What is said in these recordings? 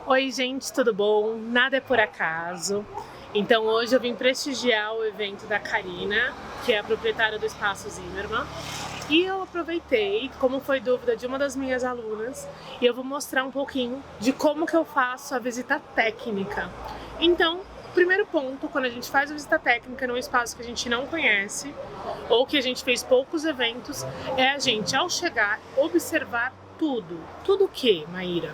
Oi gente, tudo bom? Nada é por acaso. Então hoje eu vim prestigiar o evento da Karina, que é a proprietária do Espaço Zimmermann. E eu aproveitei, como foi dúvida de uma das minhas alunas, e eu vou mostrar um pouquinho de como que eu faço a visita técnica. Então, primeiro ponto, quando a gente faz a visita técnica num espaço que a gente não conhece, ou que a gente fez poucos eventos, é a gente, ao chegar, observar tudo. Tudo o que, Maíra?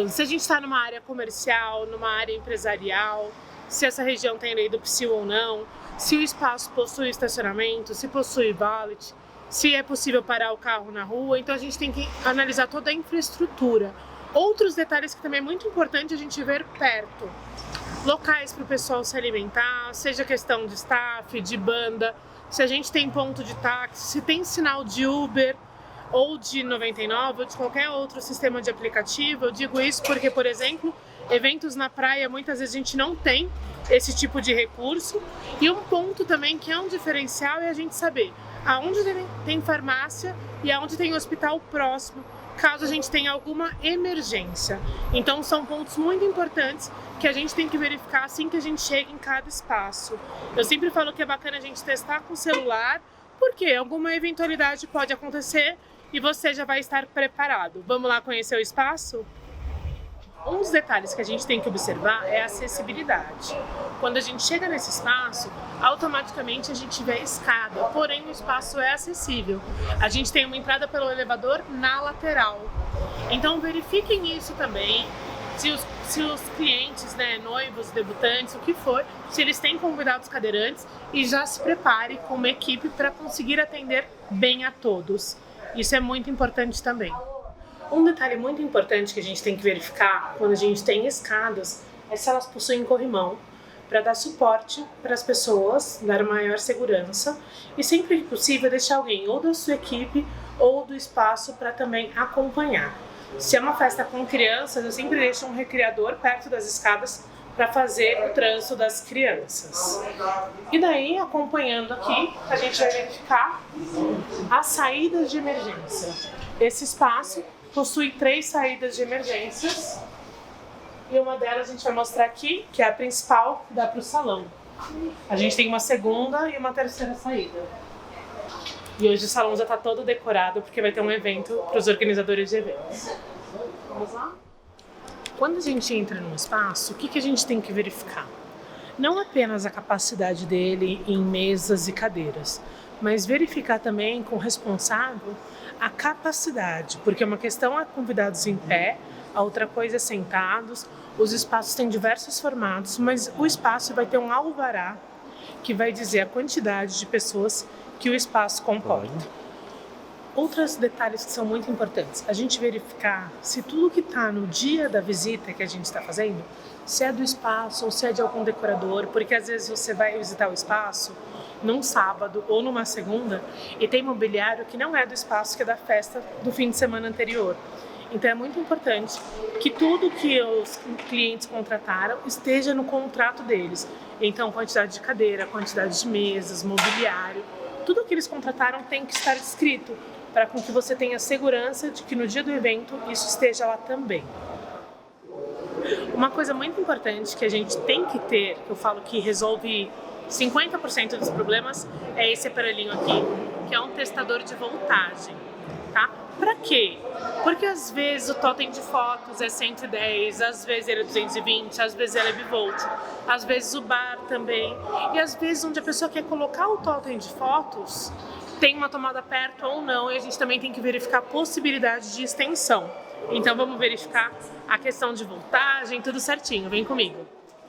Se a gente está numa área comercial, numa área empresarial, se essa região tem lei do PSIL ou não, se o espaço possui estacionamento, se possui valet, se é possível parar o carro na rua. Então a gente tem que analisar toda a infraestrutura. Outros detalhes que também é muito importante a gente ver perto. Locais para o pessoal se alimentar, seja questão de staff, de banda, se a gente tem ponto de táxi, se tem sinal de Uber ou de 99 ou de qualquer outro sistema de aplicativo. Eu digo isso porque, por exemplo, eventos na praia muitas vezes a gente não tem esse tipo de recurso. E um ponto também que é um diferencial é a gente saber aonde tem farmácia e aonde tem hospital próximo, caso a gente tenha alguma emergência. Então são pontos muito importantes que a gente tem que verificar assim que a gente chega em cada espaço. Eu sempre falo que é bacana a gente testar com o celular, porque alguma eventualidade pode acontecer e você já vai estar preparado. Vamos lá conhecer o espaço? Um dos detalhes que a gente tem que observar é a acessibilidade. Quando a gente chega nesse espaço, automaticamente a gente vê a escada, porém o espaço é acessível. A gente tem uma entrada pelo elevador na lateral. Então verifiquem isso também, se os clientes, noivos, debutantes, o que for, se eles têm convidados cadeirantes, e já se prepare com uma equipe para conseguir atender bem a todos. Isso é muito importante também. Um detalhe muito importante que a gente tem que verificar quando a gente tem escadas é se elas possuem corrimão, para dar suporte para as pessoas, dar maior segurança e sempre que possível deixar alguém ou da sua equipe ou do espaço para também acompanhar. Se é uma festa com crianças, eu sempre deixo um recreador perto das escadas para fazer o trânsito das crianças. E daí, acompanhando aqui, a gente vai verificar as saídas de emergência. Esse espaço possui 3 saídas de emergências e uma delas a gente vai mostrar aqui, que é a principal, que dá para o salão. A gente tem uma segunda e uma terceira saída. E hoje o salão já está todo decorado porque vai ter um evento para os organizadores de eventos. Vamos lá? Quando a gente entra num espaço, o que a gente tem que verificar? Não apenas a capacidade dele em mesas e cadeiras, mas verificar também com o responsável a capacidade, porque uma questão é convidados em pé, a outra coisa é sentados. Os espaços têm diversos formatos, mas o espaço vai ter um alvará que vai dizer a quantidade de pessoas que o espaço comporta. Outros detalhes que são muito importantes, a gente verificar se tudo que está no dia da visita que a gente está fazendo, se é do espaço ou se é de algum decorador, porque às vezes você vai visitar o espaço num sábado ou numa segunda e tem mobiliário que não é do espaço, que é da festa do fim de semana anterior. Então é muito importante que tudo que os clientes contrataram esteja no contrato deles. Então quantidade de cadeira, quantidade de mesas, mobiliário, tudo que eles contrataram tem que estar escrito para que você tenha segurança de que no dia do evento isso esteja lá também. Uma coisa muito importante que a gente tem que ter, que eu falo que resolve 50% dos problemas, é esse aparelhinho aqui, que é um testador de voltagem, tá? Pra quê? Porque às vezes o totem de fotos é 110, às vezes ele é 220, às vezes ele é bivolt, às vezes o bar também, e às vezes onde a pessoa quer colocar o totem de fotos, tem uma tomada perto ou não, e a gente também tem que verificar a possibilidade de extensão. Então vamos verificar a questão de voltagem, tudo certinho, vem comigo.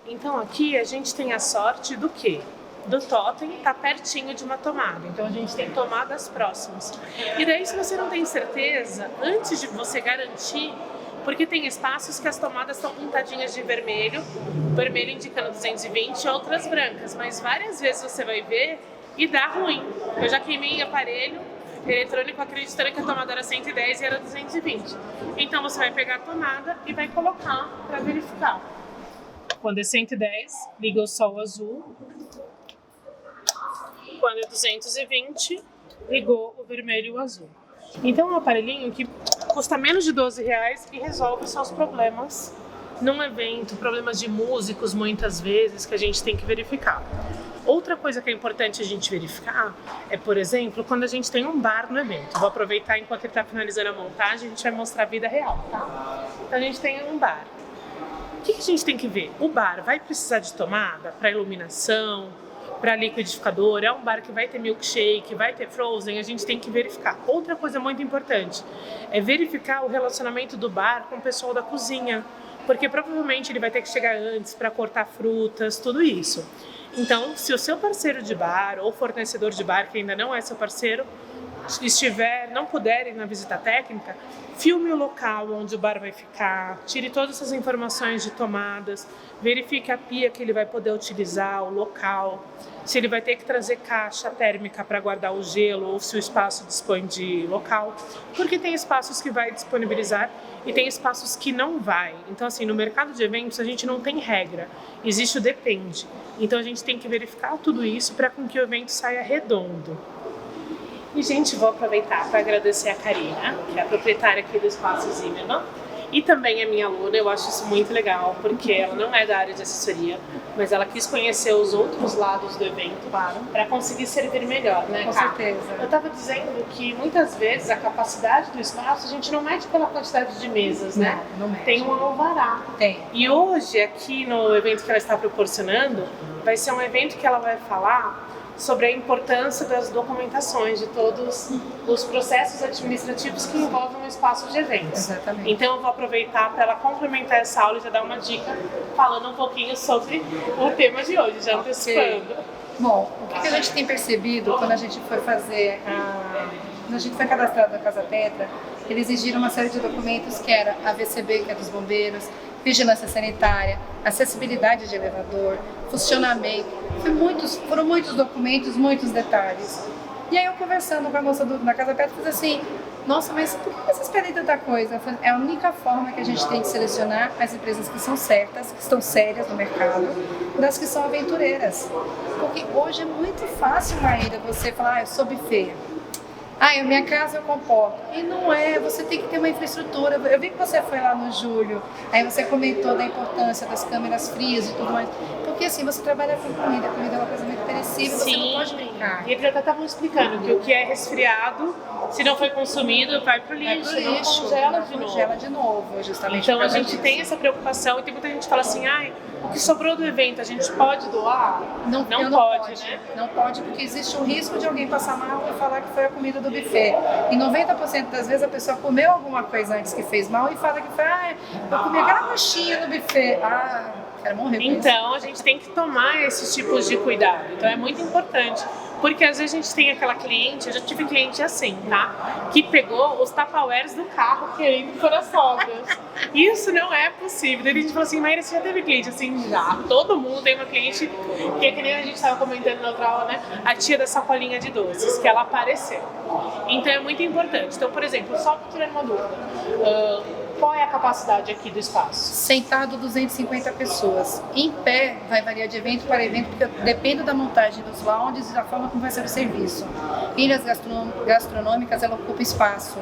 Então aqui a gente tem a sorte do quê? Do totem tá pertinho de uma tomada, então a gente tem tomadas próximas. E daí, se você não tem certeza, antes de você garantir, porque tem espaços que as tomadas estão pintadinhas de vermelho, vermelho indicando 220, outras brancas, mas várias vezes você vai ver e dá ruim. Eu já queimei aparelho eletrônico acreditando que a tomada era 110 e era 220. Então você vai pegar a tomada e vai colocar para verificar. Quando é 110, liga o sol azul. Quando é 220, ligou o vermelho e o azul. Então é um aparelhinho que custa menos de R$12 e resolve seus problemas num evento, problemas de músicos muitas vezes que a gente tem que verificar. Outra coisa que é importante a gente verificar é, por exemplo, quando a gente tem um bar no evento. Vou aproveitar enquanto ele está finalizando a montagem, a gente vai mostrar a vida real, tá? Então a gente tem um bar. O que a gente tem que ver? O bar vai precisar de tomada para iluminação, para liquidificador, é um bar que vai ter milkshake, vai ter frozen, a gente tem que verificar. Outra coisa muito importante é verificar o relacionamento do bar com o pessoal da cozinha, porque provavelmente ele vai ter que chegar antes para cortar frutas, tudo isso. Então, se o seu parceiro de bar ou fornecedor de bar, que ainda não é seu parceiro, não puder ir na visita técnica, filme o local onde o bar vai ficar, tire todas essas informações de tomadas, verifique a pia que ele vai poder utilizar, o local, se ele vai ter que trazer caixa térmica para guardar o gelo ou se o espaço dispõe de local, porque tem espaços que vai disponibilizar e tem espaços que não vai. Então, assim, no mercado de eventos a gente não tem regra, existe o depende. Então a gente tem que verificar tudo isso para que o evento saia redondo. E, gente, vou aproveitar para agradecer a Karina, que é a proprietária aqui do Espaço Zimmermann, e também é minha aluna. Eu acho isso muito legal, porque ela não é da área de assessoria, mas ela quis conhecer os outros lados do evento para conseguir servir melhor, né, Com certeza. Eu estava dizendo que muitas vezes a capacidade do espaço a gente não mede pela quantidade de mesas, né? Não mede. Tem um alvará. Tem. E hoje, aqui no evento que ela está proporcionando, vai ser um evento que ela vai falar sobre a importância das documentações de todos os processos administrativos que envolvem o espaço de eventos. Exatamente. Então eu vou aproveitar para ela complementar essa aula e já dar uma dica falando um pouquinho sobre o tema de hoje, já antecipando. Bom, o que a gente tem percebido quando a gente foi fazer quando a gente foi cadastrado na Casa Petra, eles exigiram uma série de documentos que era a VCB, que é dos bombeiros, vigilância sanitária, acessibilidade de elevador, funcionamento. Foram muitos documentos, muitos detalhes. E aí eu conversando com a moça da Casa Petra, fiz assim, nossa, mas por que vocês pedem tanta coisa? É a única forma que a gente tem de selecionar as empresas que são certas, que estão sérias no mercado, das que são aventureiras. Porque hoje é muito fácil, Maíra, você falar, eu sou buffet. A minha casa eu comporto. E não é, você tem que ter uma infraestrutura. Eu vi que você foi lá no julho, aí você comentou da importância das câmeras frias e tudo mais. Porque assim, você trabalha com comida é uma coisa muito perecível, você não pode brincar. E eles já estavam explicando que o que é resfriado, se não foi consumido, vai pro lixo, não congela de novo. Justamente. Então a gente tem essa preocupação e tem muita gente que fala assim, o que sobrou do evento a gente pode doar? Não pode, né? Não pode, porque existe o risco de alguém passar mal e falar que foi a comida do buffet. E 90% das vezes a pessoa comeu alguma coisa antes que fez mal e fala que foi, eu comi aquela coxinha no buffet. Quero morrer com isso. Então a gente tem que tomar esses tipos de cuidado. Então é muito importante. Porque às vezes a gente tem aquela cliente, eu já tive cliente assim, tá? Que pegou os Tupperwares do carro querendo pôr as sobras. Isso não é possível. Daí a gente falou assim, Maíra, você já teve cliente? Assim, já. Todo mundo tem uma cliente que é que nem a gente estava comentando na outra aula, né? A tia da sacolinha de doces, que ela apareceu. Então é muito importante. Então, por exemplo, só para tirar uma dúvida. Qual é a capacidade aqui do espaço? Sentado, 250 pessoas. Em pé, vai variar de evento para evento, porque depende da montagem dos lounges e da forma como vai ser o serviço. Ilhas gastronômicas, ela ocupa espaço.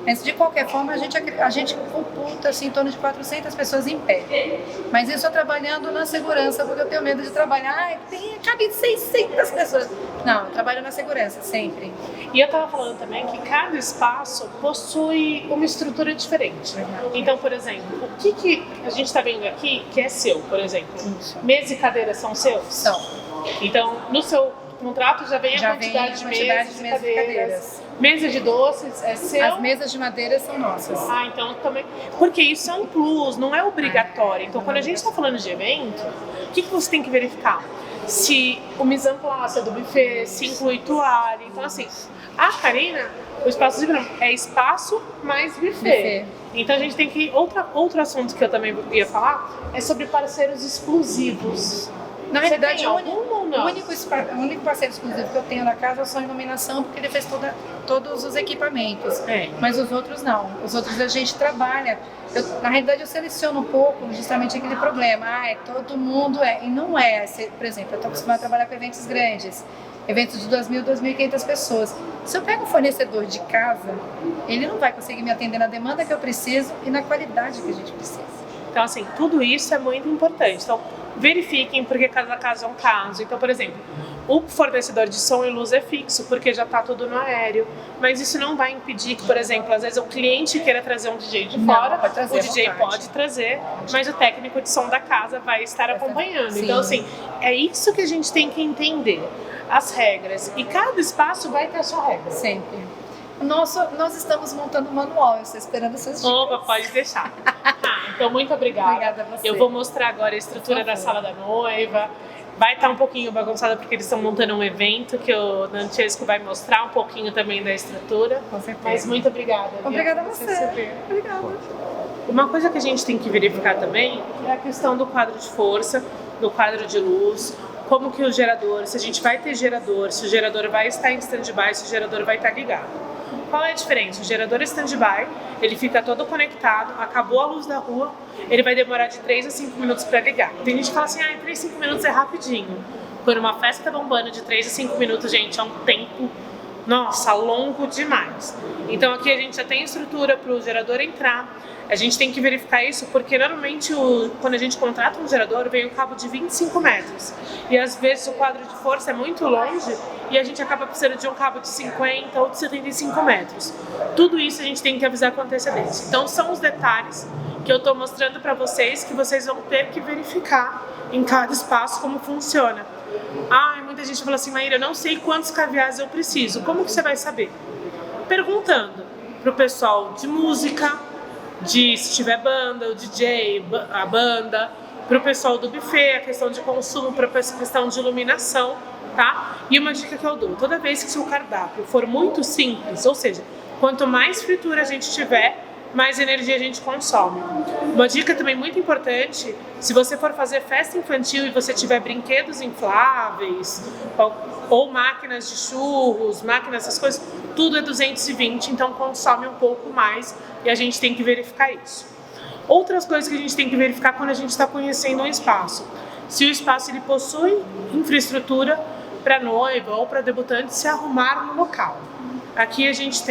Mas, de qualquer forma, a gente computa assim, em torno de 400 pessoas em pé. Mas isso eu trabalhando na segurança, porque eu tenho medo de trabalhar. Cabe 600 pessoas. Não, eu trabalho na segurança, sempre. E eu estava falando também que cada espaço possui uma estrutura diferente. Então, por exemplo, o que a gente está vendo aqui que é seu, por exemplo? Isso. Mesa e cadeira são seus? São. Então, no seu contrato já vem a quantidade de mesas e cadeiras. Mesa de doces é seu? As mesas de madeira são nossas. Então também. Porque isso é um plus, não é obrigatório. Então, quando a gente está falando de evento, o que você tem que verificar? Se o mise en place do buffet, se inclui toalha. Então, assim, a Karina, o espaço de verão é espaço mais buffet. Então, a gente tem que. Outro assunto que eu também ia falar é sobre parceiros exclusivos. Na realidade, o único parceiro exclusivo que eu tenho na casa é só iluminação, porque ele fez todos os equipamentos. Mas os outros não. Os outros a gente trabalha. Na realidade, eu seleciono um pouco justamente aquele problema. Todo mundo é. E não é. Por exemplo, eu estou acostumada a trabalhar com eventos grandes. Eventos de 2.000, 2.500 pessoas. Se eu pego um fornecedor de casa, ele não vai conseguir me atender na demanda que eu preciso e na qualidade que a gente precisa. Então, assim, tudo isso é muito importante. Então, verifiquem, porque cada caso é um caso. Então, por exemplo, o fornecedor de som e luz é fixo, porque já está tudo no aéreo. Mas isso não vai impedir que, por exemplo, às vezes o cliente queira trazer um DJ de fora, o DJ pode trazer, mas o técnico de som da casa vai estar acompanhando. Sim. Então, assim, é isso que a gente tem que entender, as regras. E cada espaço vai ter a sua regra. Sempre. Nós estamos montando um manual, eu estou esperando essas dicas. Opa, pode deixar. Então, muito obrigada. Obrigada a você. Eu vou mostrar agora a estrutura da sala da noiva. Vai estar um pouquinho bagunçada porque eles estão montando um evento que o Dantesco vai mostrar um pouquinho também da estrutura. Com certeza. Mas muito obrigada. Obrigada a você. Obrigada. Uma coisa que a gente tem que verificar também é a questão do quadro de força, do quadro de luz, como que o gerador, se a gente vai ter gerador, se o gerador vai estar em stand-by, se o gerador vai estar ligado. Qual é a diferença? O gerador stand-by, ele fica todo conectado, acabou a luz da rua, ele vai demorar de 3 a 5 minutos para ligar. Tem gente que fala assim, 3 a 5 minutos é rapidinho. Quando uma festa tá bombando de 3 a 5 minutos, gente, é um tempo, nossa, longo demais. Então aqui a gente já tem estrutura para o gerador entrar. A gente tem que verificar isso porque normalmente quando a gente contrata um gerador vem um cabo de 25 metros e às vezes o quadro de força é muito longe e a gente acaba precisando de um cabo de 50 ou de 75 metros. Tudo isso a gente tem que avisar com antecedência. Então são os detalhes que eu estou mostrando para vocês que vocês vão ter que verificar em cada espaço como funciona. Muita gente fala assim, Maíra, eu não sei quantos caviares eu preciso. Como que você vai saber? Perguntando para o pessoal de música, se tiver banda, o DJ, a banda, para o pessoal do buffet, a questão de consumo, para a questão de iluminação, tá? E uma dica que eu dou, toda vez que o seu cardápio for muito simples, ou seja, quanto mais fritura a gente tiver, mais energia a gente consome. Uma dica também muito importante, se você for fazer festa infantil e você tiver brinquedos infláveis, ou máquinas de churros, máquinas, essas coisas, tudo é 220, então consome um pouco mais e a gente tem que verificar isso. Outras coisas que a gente tem que verificar quando a gente está conhecendo um espaço. Se o espaço ele possui infraestrutura para noiva ou para debutante se arrumar no local. Aqui a gente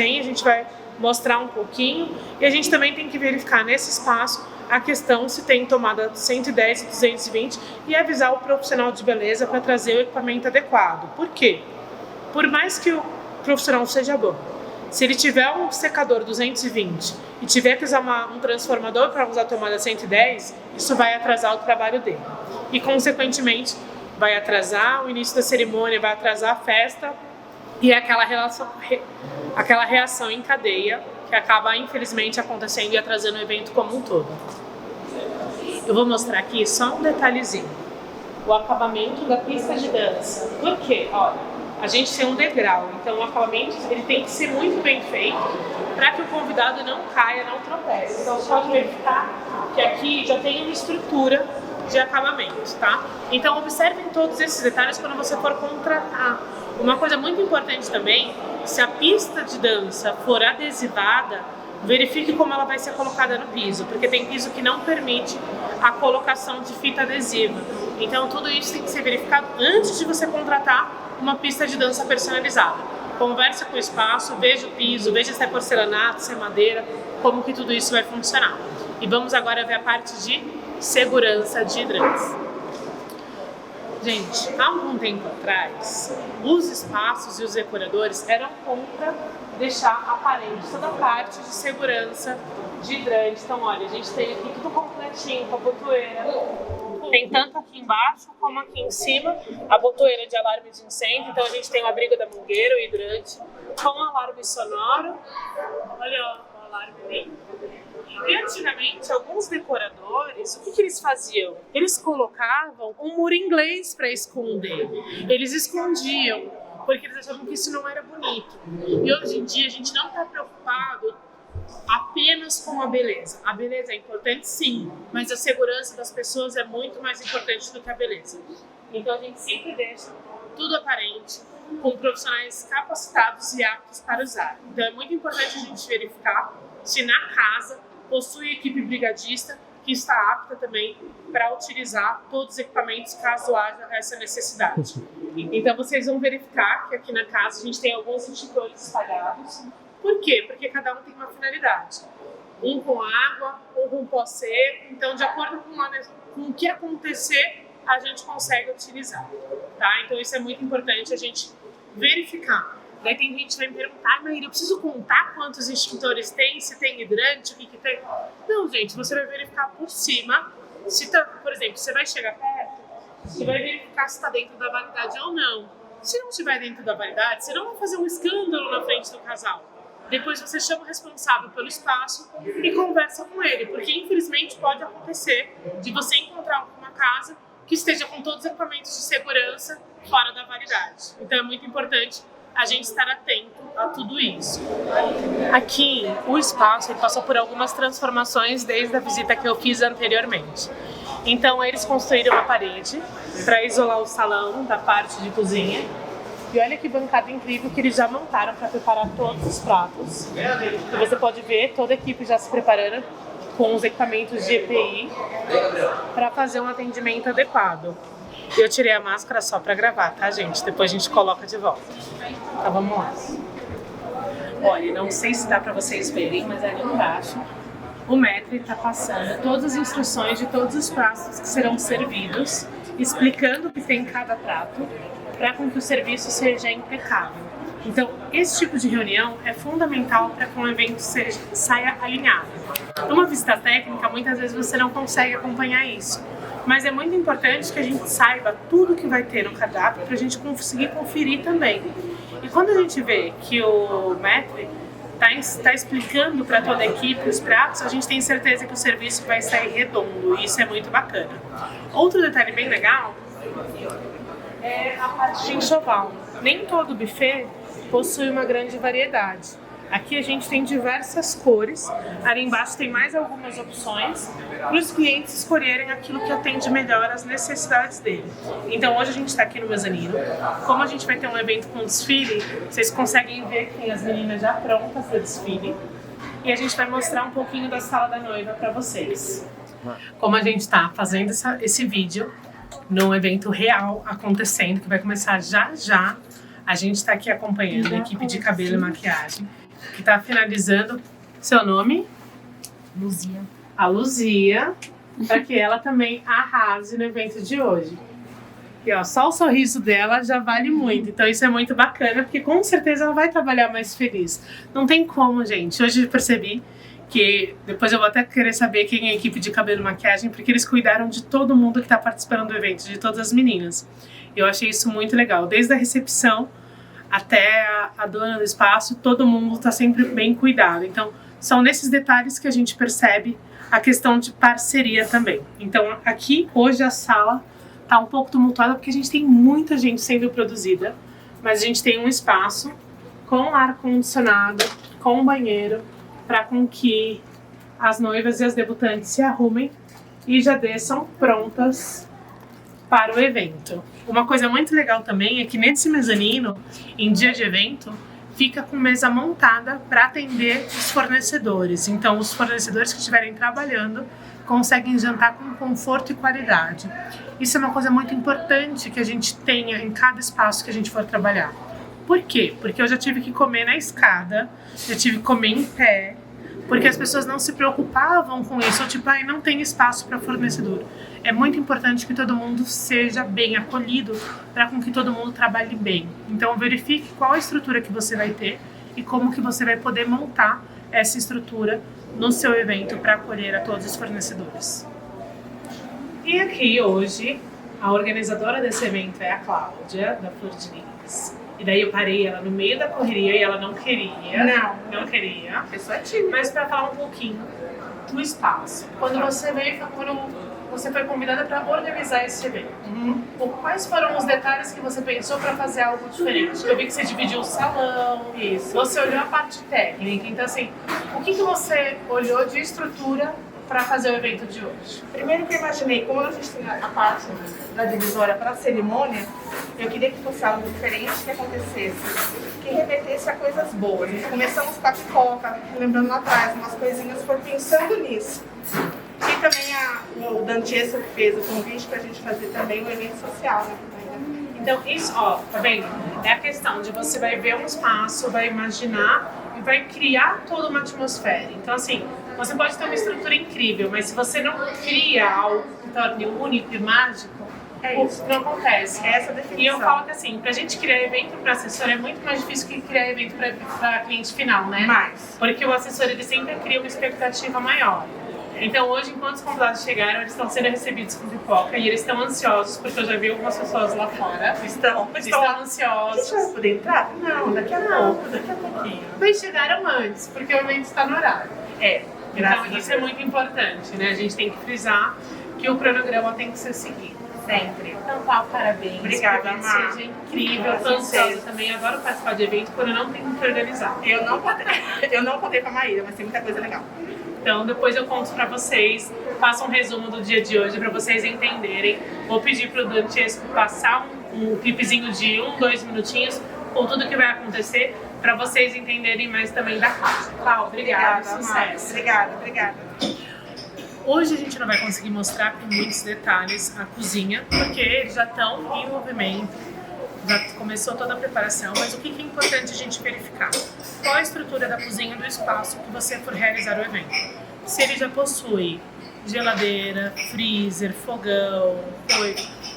vai mostrar um pouquinho e a gente também tem que verificar nesse espaço a questão se tem tomada 110 e 220 e avisar o profissional de beleza para trazer o equipamento adequado. Por quê? Por mais que o profissional seja bom, se ele tiver um secador 220 e tiver que usar um transformador para usar a tomada 110, isso vai atrasar o trabalho dele. E, consequentemente, vai atrasar o início da cerimônia, vai atrasar a festa e é aquela reação em cadeia que acaba, infelizmente, acontecendo e atrasando o evento como um todo. Eu vou mostrar aqui só um detalhezinho. O acabamento da pista de dança. Por quê? Olha, a gente tem um degrau, então o acabamento ele tem que ser muito bem feito para que o convidado não caia, não tropece. Então você pode verificar que aqui já tem uma estrutura de acabamento, tá? Então observem todos esses detalhes quando você for contratar. Uma coisa muito importante também, se a pista de dança for adesivada, verifique como ela vai ser colocada no piso, porque tem piso que não permite a colocação de fita adesiva. Então tudo isso tem que ser verificado antes de você contratar uma pista de dança personalizada. Converse com o espaço, veja o piso, veja se é porcelanato, se é madeira, como que tudo isso vai funcionar. E vamos agora ver a parte de segurança de hidrantes. Gente, há algum tempo atrás, os espaços e os decoradores eram contra deixar aparente toda a parte de segurança de hidrante. Então, olha, a gente tem aqui tudo completinho, com a botoeira. Tem tanto aqui embaixo como aqui em cima, a botoeira de alarme de incêndio. Então, a gente tem o abrigo da mangueira, o hidrante, com alarme sonoro. Olha o alarme ali. E antigamente, alguns decoradores, o que eles faziam? Eles colocavam um muro inglês para esconder. Eles escondiam, porque eles achavam que isso não era bonito. E hoje em dia, a gente não está preocupado apenas com a beleza. A beleza é importante, sim, mas a segurança das pessoas é muito mais importante do que a beleza. Então, a gente sempre deixa tudo aparente, com profissionais capacitados e aptos para usar. Então, é muito importante a gente verificar se na casa possui equipe brigadista que está apta também para utilizar todos os equipamentos caso haja essa necessidade. Então vocês vão verificar que aqui na casa a gente tem alguns extintores espalhados. Por quê? Porque cada um tem uma finalidade. um com água, um com pó seco. Então, de acordo com o que acontecer, a gente consegue utilizar, tá? Então, isso é muito importante a gente verificar. Daí tem gente que vai me perguntar, mas eu preciso contar quantos extintores tem, se tem hidrante, o que tem? Não, gente, você vai verificar por cima. Se tá, por exemplo, você vai chegar perto, você vai verificar se está dentro da validade ou não. Se não estiver dentro da validade, você não vai fazer um escândalo na frente do casal. Depois você chama o responsável pelo espaço e conversa com ele, porque infelizmente pode acontecer de você encontrar uma casa que esteja com todos os equipamentos de segurança fora da validade. Então é muito importante a gente estar atento a tudo isso. Aqui, o espaço ele passou por algumas transformações desde a visita que eu fiz anteriormente. Então eles construíram uma parede para isolar o salão da parte de cozinha. E olha que bancada incrível que eles já montaram para preparar todos os pratos. Então você pode ver toda a equipe já se preparando com os equipamentos de EPI para fazer um atendimento adequado. Eu tirei a máscara só para gravar, tá, gente? Depois a gente coloca de volta. Então vamos lá. Olha, não sei se dá para vocês verem, mas ali embaixo o maître está passando todas as instruções de todos os pratos que serão servidos, explicando o que tem em cada prato, para que o serviço seja impecável. Então, esse tipo de reunião é fundamental para que um evento saia alinhado. Numa visita técnica, muitas vezes você não consegue acompanhar isso, mas é muito importante que a gente saiba tudo que vai ter no cardápio para a gente conseguir conferir também. E quando a gente vê que o maître está explicando para toda a equipe os pratos, a gente tem certeza que o serviço vai sair redondo, e isso é muito bacana. Outro detalhe bem legal é a parte de enxoval. Nem todo buffet possui uma grande variedade. Aqui a gente tem diversas cores, ali embaixo tem mais algumas opções para os clientes escolherem aquilo que atende melhor às necessidades dele. Então hoje a gente está aqui no mezanino. Como a gente vai ter um evento com desfile, vocês conseguem ver que tem as meninas já prontas para o desfile. E a gente vai mostrar um pouquinho da sala da noiva para vocês. Como a gente está fazendo esse vídeo num evento real acontecendo, que vai começar já já, a gente está aqui acompanhando a equipe de cabelo e maquiagem, que está finalizando. Seu nome? Luzia. A Luzia, para que ela também arrase no evento de hoje. E ó, só o sorriso dela já vale muito. Então isso é muito bacana, porque com certeza ela vai trabalhar mais feliz. Não tem como, gente. Hoje eu percebi que depois eu vou até querer saber quem é a equipe de cabelo e maquiagem, porque eles cuidaram de todo mundo que está participando do evento, de todas as meninas. Eu achei isso muito legal. Desde a recepção até a dona do espaço, todo mundo está sempre bem cuidado. Então, são nesses detalhes que a gente percebe a questão de parceria também. Então, aqui, hoje, a sala está um pouco tumultuada, porque a gente tem muita gente sendo produzida, mas a gente tem um espaço com ar-condicionado, com banheiro, para com que as noivas e as debutantes se arrumem e já desçam prontas para o evento. Uma coisa muito legal também é que nesse mezanino, em dia de evento, fica com mesa montada para atender os fornecedores. Então, os fornecedores que estiverem trabalhando conseguem jantar com conforto e qualidade. Isso é uma coisa muito importante que a gente tenha em cada espaço que a gente for trabalhar. Por quê? Porque eu já tive que comer na escada, já tive que comer em pé, porque as pessoas não se preocupavam com isso, ou tipo, não tem espaço para fornecedor. É muito importante que todo mundo seja bem acolhido para com que todo mundo trabalhe bem. Então verifique qual a estrutura que você vai ter e como que você vai poder montar essa estrutura no seu evento para acolher a todos os fornecedores. E aqui hoje, a organizadora desse evento é a Cláudia, da Flor de Lis. E daí eu parei ela no meio da correria e ela não queria. Não queria. Pessoa tímida. Mas para falar um pouquinho do espaço. Quando você você foi convidada para organizar esse evento. Quais foram os detalhes que você pensou para fazer algo diferente? Eu vi que você dividiu o salão, Isso. você olhou a parte técnica. Então, assim, o que você olhou de estrutura para fazer o evento de hoje? Primeiro que eu imaginei, como a gente tem a parte da divisória para a cerimônia, eu queria que fosse algo diferente que acontecesse, que remetesse a coisas boas. Nós começamos com a pipoca, lembrando lá atrás, umas coisinhas, foi pensando nisso. E também o Dantiesa que fez o convite para a gente fazer também um evento social, né? Então, isso, ó, tá vendo? É a questão de você vai ver um espaço, vai imaginar e vai criar toda uma atmosfera. Então, assim, Você pode ter uma estrutura incrível, mas se você não cria algo que torne único e mágico, isso não acontece. É essa a definição. E eu falo que assim, pra gente criar evento para assessor é muito mais difícil que criar evento para cliente final, né? Porque o assessor ele sempre cria uma expectativa maior. Então hoje, enquanto os convidados chegaram, eles estão sendo recebidos com pipoca e eles estão ansiosos, porque eu já vi algumas pessoas lá fora. Estão ansiosos. A gente vai poder entrar? Não, daqui a pouquinho. Mas chegaram antes, porque o evento está no horário. Então isso é muito importante, né? A gente tem que frisar que o cronograma tem que ser seguido. Sempre. Então tá, parabéns. Obrigada, Mar. Seja incrível. Eu tô ansiosa também. Adoro participar de evento quando eu não tenho que organizar. Eu não poder com a Maíra, mas tem muita coisa legal. Então depois eu conto pra vocês, faço um resumo do dia de hoje pra vocês entenderem. Vou pedir pro Dantesco passar um clipezinho de 1-2 minutinhos com tudo que vai acontecer pra vocês entenderem mais também da casa. Cláudia, obrigada. Sucesso. Obrigada. Hoje a gente não vai conseguir mostrar com muitos detalhes a cozinha, porque eles já estão em movimento, já começou toda a preparação, mas o que é importante a gente verificar? Qual a estrutura da cozinha do espaço que você for realizar o evento? Se ele já possui geladeira, freezer, fogão,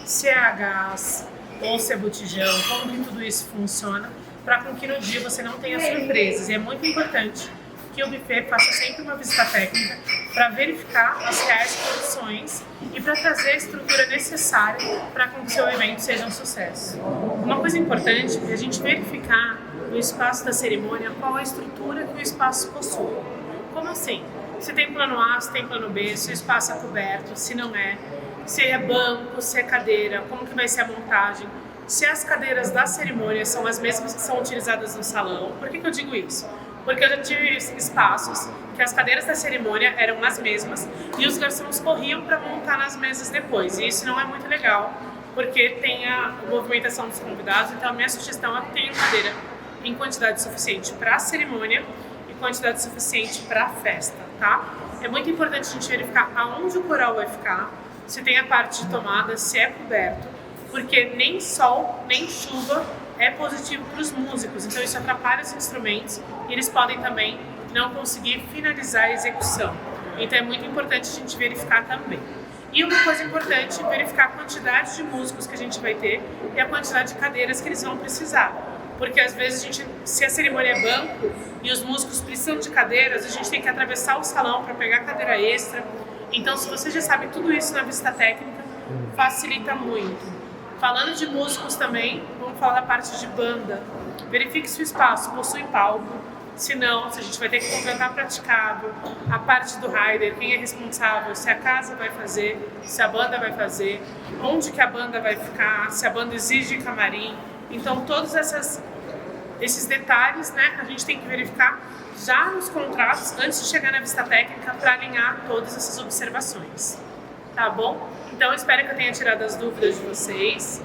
se é a gás ou se é botijão, como que tudo isso funciona, para que no dia você não tenha surpresas. E é muito importante que o buffet faça sempre uma visita técnica para verificar as reais condições e para trazer a estrutura necessária para que o seu evento seja um sucesso. Uma coisa importante é a gente verificar no espaço da cerimônia qual a estrutura que o espaço possui. Como assim? Se tem plano A, se tem plano B, se o espaço é coberto, se não é, se é banco, se é cadeira, como que vai ser a montagem, se as cadeiras da cerimônia são as mesmas que são utilizadas no salão. Por que eu digo isso? Porque eu já tive espaços que as cadeiras da cerimônia eram as mesmas e os garçons corriam para montar nas mesas depois. E isso não é muito legal, porque tem a movimentação dos convidados. Então a minha sugestão é que tenha cadeira em quantidade suficiente para a cerimônia e quantidade suficiente para a festa, tá? É muito importante a gente verificar aonde o coral vai ficar, se tem a parte de tomada, se é coberto, porque nem sol, nem chuva é positivo para os músicos, então isso atrapalha os instrumentos e eles podem também não conseguir finalizar a execução. Então é muito importante a gente verificar também. E uma coisa importante, verificar a quantidade de músicos que a gente vai ter e a quantidade de cadeiras que eles vão precisar. Porque às vezes se a cerimônia é banco e os músicos precisam de cadeiras, a gente tem que atravessar o salão para pegar cadeira extra. Então se você já sabe tudo isso na visita técnica, facilita muito. Falando de músicos também, vamos falar da parte de banda. Verifique se o espaço possui palco, se não, se a gente vai ter que contratar praticável, a parte do rider, quem é responsável, se a casa vai fazer, se a banda vai fazer, onde que a banda vai ficar, se a banda exige camarim. Então todos esses detalhes, né, a gente tem que verificar já nos contratos, antes de chegar na visita técnica, para alinhar todas essas observações. Tá bom? Então eu espero que eu tenha tirado as dúvidas de vocês.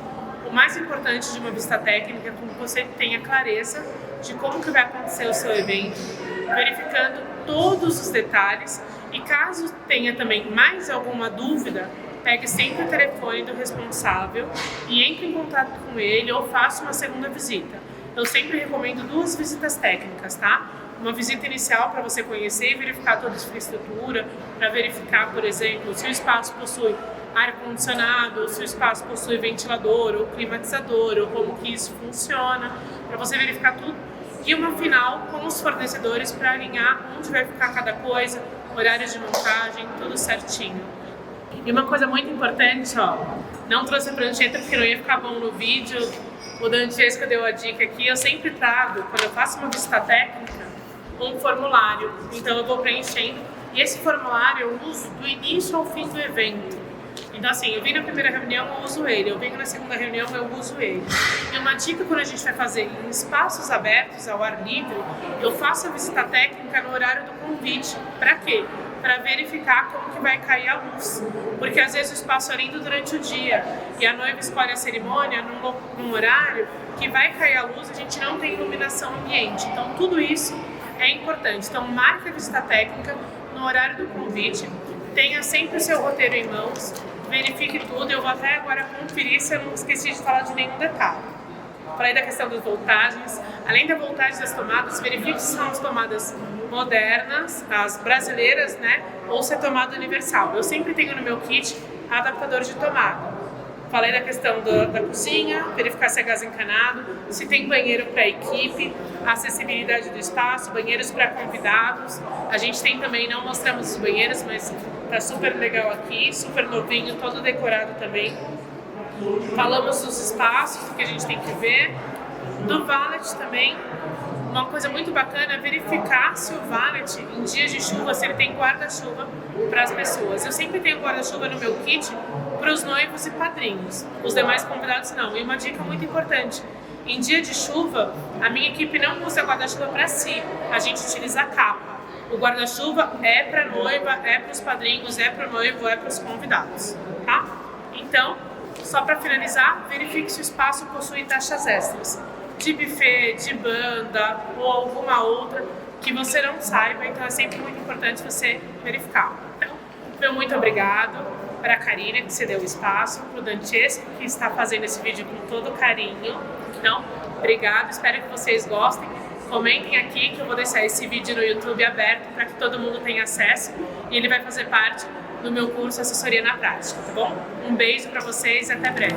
O mais importante de uma visita técnica é que você tenha clareza de como que vai acontecer o seu evento, verificando todos os detalhes, e caso tenha também mais alguma dúvida, pegue sempre o telefone do responsável e entre em contato com ele ou faça uma segunda visita. Eu sempre recomendo 2 visitas técnicas, tá? Uma visita inicial para você conhecer e verificar toda a infraestrutura, para verificar, por exemplo, se o espaço possui ar-condicionado, se o espaço possui ventilador ou climatizador, ou como que isso funciona, para você verificar tudo. E uma final com os fornecedores para alinhar onde vai ficar cada coisa, horário de montagem, tudo certinho. E uma coisa muito importante, ó, não trouxe a prancheta porque não ia ficar bom no vídeo, o Dantesco deu a dica aqui, eu sempre trago, quando eu faço uma visita técnica, um formulário, então eu vou preenchendo, e esse formulário eu uso do início ao fim do evento. Então assim, eu vim na primeira reunião, eu uso ele, eu venho na segunda reunião, eu uso ele. E uma dica quando a gente vai fazer em espaços abertos, ao ar livre, eu faço a visita técnica no horário do convite. Para quê? Para verificar como que vai cair a luz. Porque às vezes o espaço é lindo durante o dia e a noiva escolhe a cerimônia num horário que vai cair a luz, a gente não tem iluminação ambiente. Então tudo isso é importante. Então marque a visita técnica no horário do convite, tenha sempre o seu roteiro em mãos, verifique tudo. Eu vou até agora conferir se eu não esqueci de falar de nenhum detalhe. Falei da questão das voltagens, além da voltagem das tomadas, verifique se são as tomadas modernas, as brasileiras, né? Ou se é tomada universal. Eu sempre tenho no meu kit adaptador de tomada. Falei da questão da cozinha, verificar se é gás encanado, se tem banheiro para a equipe, a acessibilidade do espaço, banheiros para convidados. A gente tem também, não mostramos os banheiros, mas tá super legal aqui, super novinho, todo decorado também. Falamos dos espaços que a gente tem que ver, do valet também. Uma coisa muito bacana é verificar se o valet, em dias de chuva, se ele tem guarda-chuva para as pessoas. Eu sempre tenho guarda-chuva no meu kit para os noivos e padrinhos. Os demais convidados não. E uma dica muito importante: em dia de chuva, a minha equipe não usa guarda-chuva para si. A gente utiliza a capa. O guarda-chuva é para a noiva, é para os padrinhos, é para o noivo, é para os convidados, tá? Então, só para finalizar, verifique se o espaço possui taxas extras de buffet, de banda ou alguma outra que você não saiba, então é sempre muito importante você verificar. Então, meu muito obrigado para a Karina, que cedeu o espaço, para o Dantesco, que está fazendo esse vídeo com todo carinho. Então, obrigado, espero que vocês gostem. Comentem aqui que eu vou deixar esse vídeo no YouTube aberto para que todo mundo tenha acesso e ele vai fazer parte do meu curso Assessoria na Prática, tá bom? Um beijo para vocês e até breve.